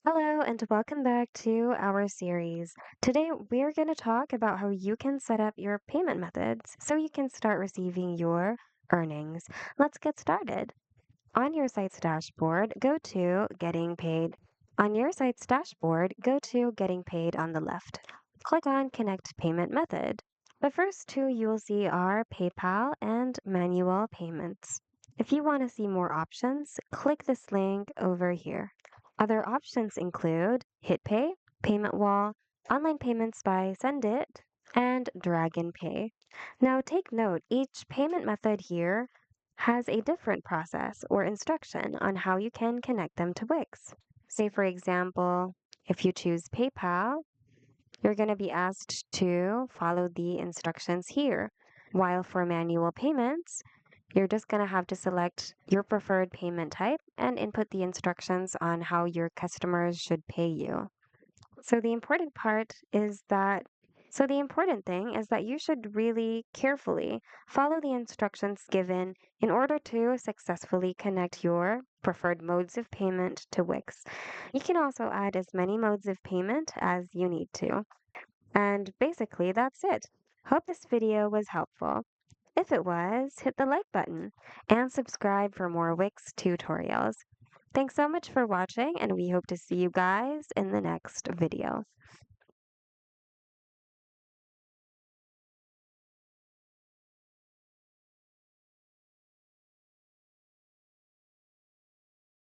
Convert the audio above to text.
Hello, and welcome back to our series. Today, we're going to talk about how you can set up your payment methods so you can start receiving your earnings. Let's get started. On your site's dashboard, go to Getting Paid. On your site's dashboard, go to Getting Paid on the left. Click on Connect Payment Method. The first two you will see are PayPal and manual payments. If you want to see more options, click this link over here. Other options include HitPay, Payment Wall, online payments by Sendit, and Dragon Pay. Now take note, each payment method here has a different process or instruction on how you can connect them to Wix. Say, for example, if you choose PayPal, you're going to be asked to follow the instructions here. While for manual payments, you're just going to have to select your preferred payment type and input the instructions on how your customers should pay you. So the important part is that so the important thing is that you should really carefully follow the instructions given in order to successfully connect your preferred modes of payment to Wix. You can also add as many modes of payment as you need to. And basically, that's it. Hope this video was helpful. If it was, hit the like button and subscribe for more Wix tutorials. Thanks so much for watching, and we hope to see you guys in the next video.